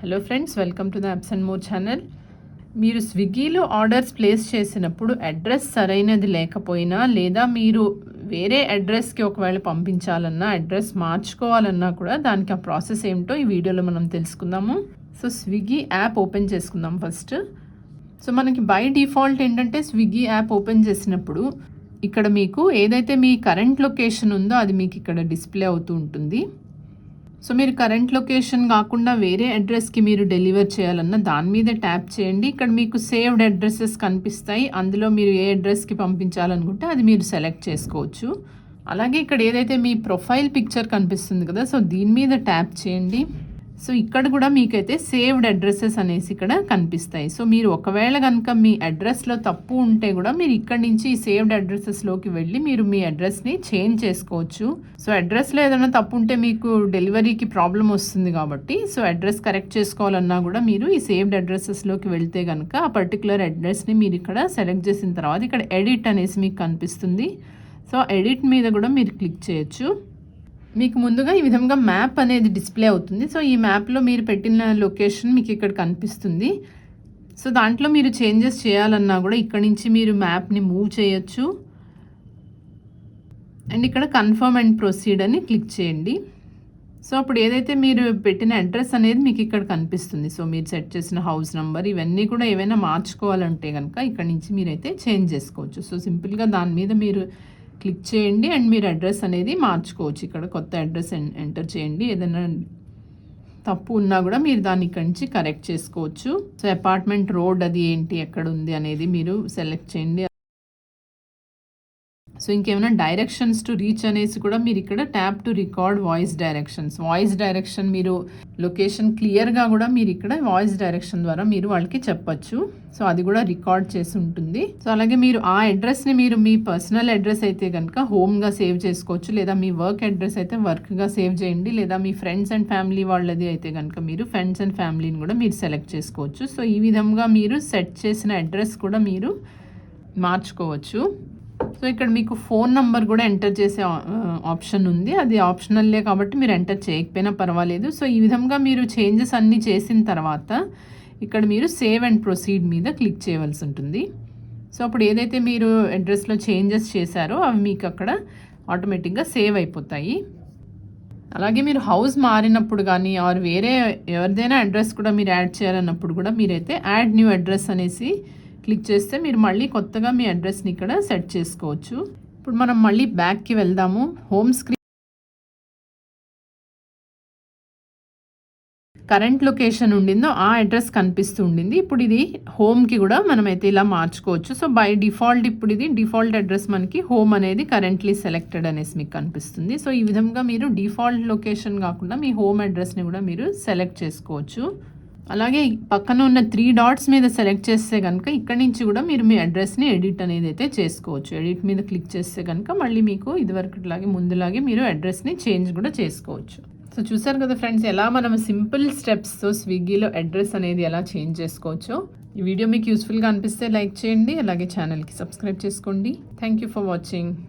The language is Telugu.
Hello friends, welcome to the apps and more channel. మీరు స్విగ్గీలో ఆర్డర్స్ ప్లేస్ చేసినప్పుడు అడ్రస్ సరైనది లేకపోయినా, లేదా మీరు వేరే అడ్రస్కి ఒకవేళ పంపించాలన్నా, అడ్రస్ మార్చుకోవాలన్నా కూడా దానికి ఆ ప్రాసెస్ ఏమిటో ఈ వీడియోలో మనం తెలుసుకుందాము. సో స్విగ్గీ యాప్ ఓపెన్ చేసుకుందాం ఫస్ట్. సో మనకి బై డిఫాల్ట్ ఏంటంటే స్విగ్గీ యాప్ ఓపెన్ చేసినప్పుడు ఇక్కడ మీకు ఏదైతే మీ కరెంట్ లొకేషన్ ఉందో అది మీకు ఇక్కడ డిస్ప్లే అవుతూ ఉంటుంది. సో మీరు కరెంట్ లొకేషన్ కాకుండా వేరే అడ్రస్కి మీరు డెలివర్ చేయాలన్నా దాని మీద ట్యాప్ చేయండి. ఇక్కడ మీకు సేవ్డ్ అడ్రసెస్ కనిపిస్తాయి. అందులో మీరు ఏ అడ్రస్కి పంపించాలనుకుంటే అది మీరు సెలెక్ట్ చేసుకోవచ్చు. అలాగే ఇక్కడ ఏదైతే మీ ప్రొఫైల్ పిక్చర్ కనిపిస్తుంది కదా, సో దీని మీద ట్యాప్ చేయండి. సో ఇక్కడ కూడా మీకైతే సేవ్డ్ అడ్రసెస్ అనేసి ఇక్కడ కనిపిస్తాయి. సో మీరు ఒకవేళ కనుక మీ అడ్రస్లో తప్పు ఉంటే కూడా మీరు ఇక్కడ నుంచి ఈ సేవ్డ్ అడ్రసెస్లోకి వెళ్ళి మీరు మీ అడ్రస్ని చేంజ్ చేసుకోవచ్చు. సో అడ్రస్లో ఏదైనా తప్పు ఉంటే మీకు డెలివరీకి ప్రాబ్లం వస్తుంది కాబట్టి, సో అడ్రస్ కరెక్ట్ చేసుకోవాలన్నా కూడా మీరు ఈ సేవ్డ్ అడ్రసెస్లోకి వెళ్తే కనుక ఆ పర్టికులర్ అడ్రస్ని మీరు ఇక్కడ సెలెక్ట్ చేసిన తర్వాత ఇక్కడ ఎడిట్ అనేసి మీకు కనిపిస్తుంది. సో ఎడిట్ మీద కూడా మీరు క్లిక్ చేయొచ్చు. మీకు ముందుగా ఈ విధంగా మ్యాప్ అనేది డిస్ప్లే అవుతుంది. సో ఈ మ్యాప్లో మీరు పెట్టిన లొకేషన్ మీకు ఇక్కడ కనిపిస్తుంది. సో దాంట్లో మీరు చేంజెస్ చేయాలన్నా కూడా ఇక్కడ నుంచి మీరు మ్యాప్ని మూవ్ చేయొచ్చు. అండ్ ఇక్కడ కన్ఫర్మ్ అండ్ ప్రొసీడ్ అని క్లిక్ చేయండి. సో అప్పుడు ఏదైతే మీరు పెట్టిన అడ్రస్ అనేది మీకు ఇక్కడ కనిపిస్తుంది. సో మీరు సెట్ చేసిన హౌస్ నెంబర్ ఇవన్నీ కూడా ఏవైనా మార్చుకోవాలంటే కనుక ఇక్కడ నుంచి మీరైతే చేంజ్ చేసుకోవచ్చు. సో సింపుల్గా దాని మీద మీరు క్లిక్ చేయండి అండ్ మీరు అడ్రస్ అనేది మార్చుకోవచ్చు. ఇక్కడ కొత్త అడ్రస్ ఎంటర్ చేయండి. ఏదైనా తప్పు ఉన్నా కూడా మీరు దాన్ని ఇక్కడి నుంచి కరెక్ట్ చేసుకోవచ్చు. సో అపార్ట్మెంట్ రోడ్ అది ఏంటి, ఎక్కడ ఉంది అనేది మీరు సెలెక్ట్ చేయండి. సో ఇంకేమైనా డైరెక్షన్స్ టు రీచ్ అనేసి కూడా మీరు ఇక్కడ tap to record voice direction మీరు లొకేషన్ క్లియర్గా కూడా మీరు ఇక్కడ వాయిస్ డైరెక్షన్ ద్వారా మీరు వాళ్ళకి చెప్పచ్చు. సో అది కూడా రికార్డ్ చేసి ఉంటుంది. సో అలాగే మీరు ఆ అడ్రస్ని మీరు మీ పర్సనల్ అడ్రస్ అయితే కనుక హోమ్గా సేవ్ చేసుకోవచ్చు, లేదా మీ వర్క్ అడ్రస్ అయితే వర్క్గా సేవ్ చేయండి, లేదా మీ ఫ్రెండ్స్ అండ్ ఫ్యామిలీ వాళ్ళది అయితే కనుక మీరు ఫ్రెండ్స్ అండ్ ఫ్యామిలీని కూడా మీరు సెలెక్ట్ చేసుకోవచ్చు. సో ఈ విధంగా మీరు సెట్ చేసిన అడ్రస్ కూడా మీరు మార్చుకోవచ్చు. సో ఇక్కడ మీకు ఫోన్ నంబర్ కూడా ఎంటర్ చేసే ఆప్షన్ ఉంది. అది ఆప్షనల్లే కాబట్టి మీరు ఎంటర్ చేయకపోయినా పర్వాలేదు. సో ఈ విధంగా మీరు చేంజెస్ అన్నీ చేసిన తర్వాత ఇక్కడ మీరు సేవ్ అండ్ ప్రొసీడ్ మీద క్లిక్ చేయవలసి ఉంటుంది. సో అప్పుడు ఏదైతే మీరు అడ్రస్లో చేంజెస్ చేశారో అవి మీకు అక్కడ ఆటోమేటిక్గా సేవ్ అయిపోతాయి. అలాగే మీరు హౌస్ మారినప్పుడు కానీ ఆర్ వేరే ఎవరిదైనా అడ్రస్ కూడా మీరు యాడ్ చేయాలన్నప్పుడు కూడా మీరైతే యాడ్ న్యూ అడ్రస్ అనేసి క్లిక్ చేస్తే మీరు మళ్ళీ కొత్తగా మీ అడ్రస్ని ఇక్కడ సెట్ చేసుకోవచ్చు. ఇప్పుడు మనం మళ్ళీ బ్యాక్కి వెళ్దాము. హోమ్ స్క్రీన్ కరెంట్ లొకేషన్ ఉండిందో ఆ అడ్రస్ కనిపిస్తూ ఉండింది. ఇప్పుడు ఇది హోమ్కి కూడా మనమైతే ఇలా మార్చుకోవచ్చు. సో బై డిఫాల్ట్ ఇప్పుడు ఇది డిఫాల్ట్ అడ్రస్ మనకి హోమ్ అనేది కరెంట్లీ సెలెక్టెడ్ అనేసి మీకు కనిపిస్తుంది. సో ఈ విధంగా మీరు డిఫాల్ట్ లొకేషన్ కాకుండా మీ హోమ్ అడ్రస్ని కూడా మీరు సెలెక్ట్ చేసుకోవచ్చు. అలాగే పక్కన ఉన్న 3 డాట్స్ మీద సెలెక్ట్ చేస్తే కనుక ఇక్కడ నుంచి కూడా మీరు మీ అడ్రస్ని ఎడిట్ అనేది అయితే చేసుకోవచ్చు. ఎడిట్ మీద క్లిక్ చేస్తే కనుక మళ్ళీ మీకు ఇదివరకులాగే ముందులాగే మీరు అడ్రస్ని చేంజ్ కూడా చేసుకోవచ్చు. సో చూసారు కదా ఫ్రెండ్స్, ఎలా మనం సింపుల్ స్టెప్స్తో స్విగ్గీలో అడ్రస్ అనేది ఎలా చేంజ్ చేసుకోవచ్చో. ఈ వీడియో మీకు యూస్ఫుల్గా అనిపిస్తే లైక్ చేయండి, అలాగే ఛానల్కి సబ్స్క్రైబ్ చేసుకోండి. Thank you for watching.